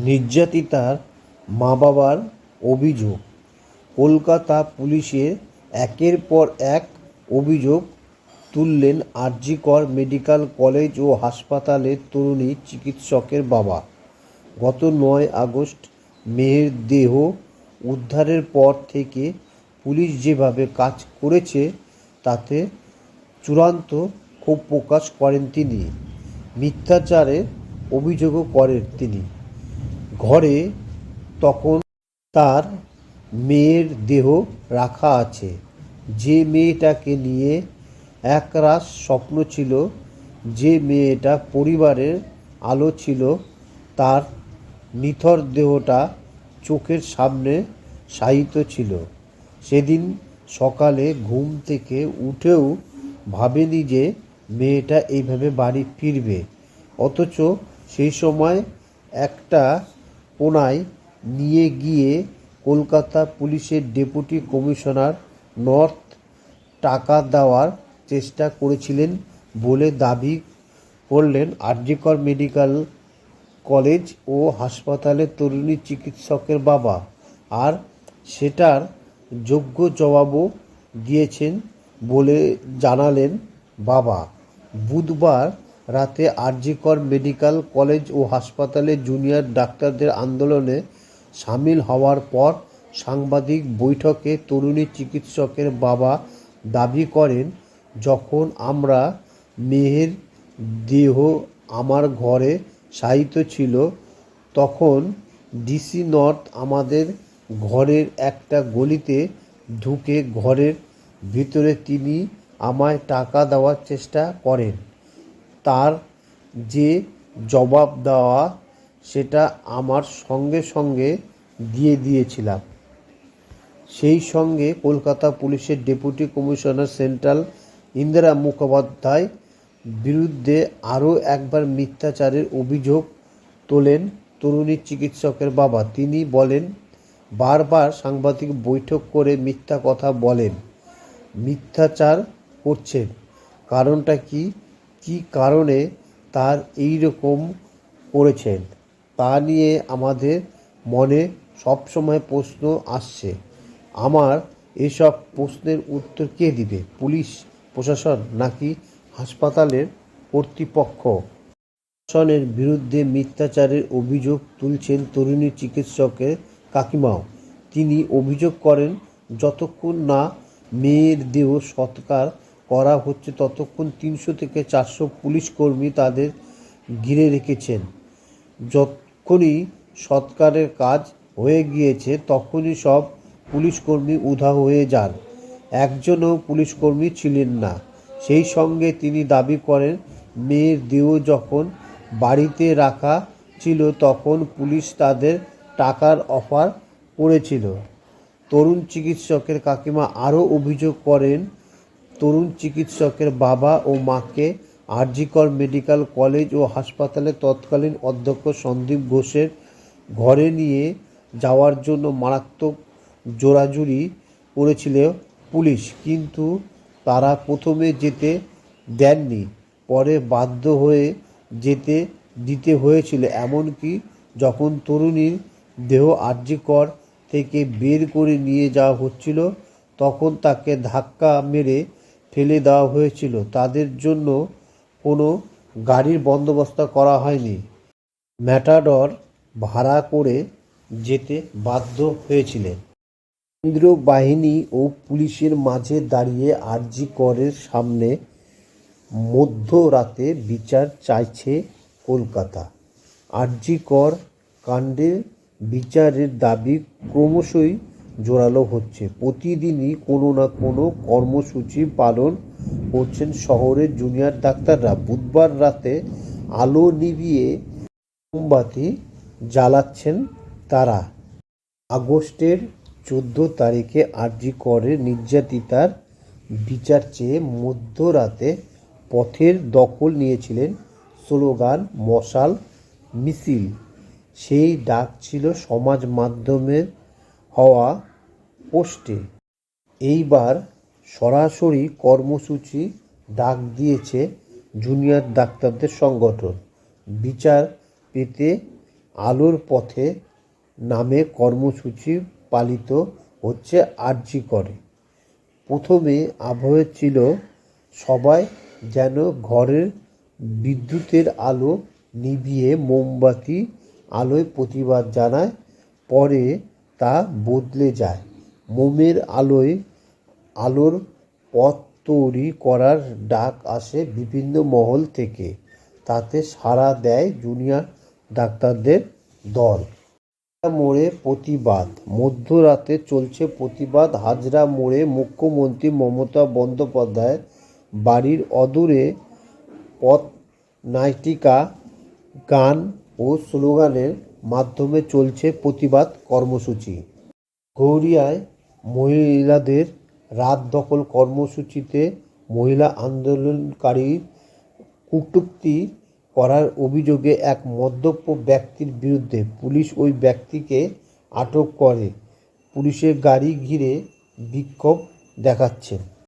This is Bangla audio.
নির্যাতিতার মা-বাবার অভিযোগ, কলকাতা পুলিশের একের পর এক অভিযোগ তুললেন আর.জি. কর মেডিকেল কলেজ ও হাসপাতালের তরুণী চিকিৎসকের বাবা। গত ৯ আগস্ট মেয়ের দেহ উদ্ধারের পর থেকে পুলিশ যেভাবে কাজ করেছে তাতে চূড়ান্ত ক্ষোভ প্রকাশ করেন তিনি। মিথ্যাচারের অভিযোগও করেন তিনি। ঘরে তখন তার মেয়ের দেহ রাখা আছে। যে মেয়েটাকে নিয়ে একরাশ স্বপ্ন ছিল, যে মেয়েটা পরিবারের আলো ছিল, তার নিথর দেহটা চোখের সামনে শায়িত ছিল। সেদিন সকালে ঘুম থেকে উঠেও ভাবেনি যে মেয়েটা এইভাবে বাড়ি ফিরবে। অথচ সেই সময় একটা কোণায় নিয়ে গিয়ে কলকাতা পুলিশের ডেপুটি কমিশনার নর্থ টাকা দেওয়ার চেষ্টা করেছিলেন বলে দাবি করলেন আর.জি. কর মেডিকেল কলেজ ও হাসপাতালের তরুণী চিকিৎসকের বাবা। আর সেটার যোগ্য জবাবও দিয়েছেন বলে জানালেন বাবা। বুধবার রাতে আর.জি. কর মেডিকেল কলেজ ও হাসপাতালে জুনিয়র ডাক্তারদের আন্দোলনে সামিল হওয়ার পর সাংবাদিক বৈঠকে তরুণী চিকিৎসকের বাবা দাবি করেন, যখন আমরা মেয়ের দেহ আমার ঘরে শায়িত ছিল তখন ডিসি নর্থ আমাদের ঘরের একটা গলিতে ঢুকে ঘরের ভিতরে তিনি আমায় টাকা দেওয়ার চেষ্টা করেন। তার যে জবাব দেওয়া সেটা আমার সঙ্গে সঙ্গে দিয়ে দিয়েছিলাম। সেই সঙ্গে কলকাতা পুলিশের deputy commissioner central Indira Mukhopadhyay বিরুদ্ধে আরও একবার মিথ্যাচারের অভিযোগ তোলেন তরুণী চিকিৎসকের বাবা। তিনি বলেন, বারবার সাংবাদিক বৈঠক করে মিথ্যা কথা বলেন, মিথ্যাচার করছেন। কারণটা কি, কী কারণে তার এই রকম করেছেন তা নিয়ে আমাদের মনে সবসময় প্রশ্ন আসছে। আমার এসব প্রশ্নের উত্তর কে দিবে? পুলিশ প্রশাসন নাকি হাসপাতালের কর্তৃপক্ষ? প্রশাসনের বিরুদ্ধে মিথ্যাচারের অভিযোগ তুলছেন তরুণী চিকিৎসকের কাকিমাও। তিনি অভিযোগ করেন, যতক্ষণ না মেয়ের দেহ সৎকার করা হচ্ছে ততক্ষণ ৩০০ থেকে ৪০০ পুলিশকর্মী তাদের ঘিরে রেখেছেন। যখনই সৎকারের কাজ হয়ে গিয়েছে তখনই সব পুলিশকর্মী উধাও হয়ে যান। একজনও পুলিশকর্মী ছিলেন না। সেই সঙ্গে তিনি দাবি করেন, মেয়ের দেহ যখন বাড়িতে রাখা ছিল তখন পুলিশ তাদের টাকার অফার করেছিল। তরুণ চিকিৎসকের কাকিমা আরও অভিযোগ করেন, তরুণ চিকিৎসকের বাবা ও মাকে আর.জি. কর মেডিকেল কলেজ ও হাসপাতালের তৎকালীন অধ্যক্ষ সন্দীপ ঘোষের ঘরে নিয়ে যাওয়ার জন্য মারাত্মক জোরাজুরি করেছিল পুলিশ। কিন্তু তারা প্রথমে যেতে দেননি, পরে বাধ্য হয়ে যেতে দিতে হয়েছিল। এমনকি যখন তরুণীর দেহ আর.জি. কর থেকে বের করে নিয়ে যাওয়া হচ্ছিল তখন তাকে ধাক্কা মেরে ফেলে দেওয়া হয়েছিল। তাদের জন্য কোনো গাড়ির বন্দোবস্ত করা হয়নি। ম্যাটাডর ভাড়া করে যেতে বাধ্য হয়েছিলেন। কেন্দ্রীয় বাহিনী ও পুলিশের মাঝে দাঁড়িয়ে আর.জি. করের সামনে মধ্যরাতে বিচার চাইছে কলকাতা। আর.জি. কর কাণ্ডের বিচারের দাবি ক্রমশই জোরালো হচ্ছে। প্রতিদিনই কোনো না কোনো কর্মসূচি পালন করছেন শহরের জুনিয়র ডাক্তাররা। বুধবার রাতে আলো নিভিয়ে মোমবাতি জ্বালাচ্ছেন তারা। আগস্টের 14 তারিখে আর.জি. করের নির্যাতিতার বিচার চেয়ে মধ্যরাতে পথের দখল নিয়েছিলেন স্লোগান, মশাল মিছিল। সেই ডাক ছিল সমাজ মাধ্যমের হওয়া পোস্টে। এইবার সরাসরি কর্মসূচি ডাক দিয়েছে জুনিয়র ডাক্তারদের সংগঠন। বিচার পেতে আলোর পথে নামে কর্মসূচি পালিত হচ্ছে আরজি করে। প্রথমে আবহে ছিল সবাই যেন ঘরের বিদ্যুতের আলো নিভিয়ে মোমবাতি আলোয় প্রতিবাদ জানায়। পরে তা বদলে যায়, মোমের আলোর পথ তৈরি করার ডাক আসে বিভিন্ন মহল থেকে। তাতে সাড়া দেয় জুনিয়র ডাক্তারদের দল। মোড়ে প্রতিবাদ, মধ্যরাতে চলছে প্রতিবাদ হাজরা মোড়ে। মুখ্যমন্ত্রী মমতা বন্দ্যোপাধ্যায় বাড়ির অদূরে পথনাটিকা, গান ও স্লোগানের মাধ্যমে চলছে প্রতিবাদ কর্মসূচি। গৌরিয়ায় মহিলাদের রাত দখল কর্মসূচিতে মহিলা আন্দোলনকারী কটূক্তি করার অভিযোগে এক মদ্যপ ব্যক্তির বিরুদ্ধে পুলিশ ওই ব্যক্তিকে আটক করে পুলিশের গাড়ি ঘিরে বিক্ষোভ দেখাচ্ছে।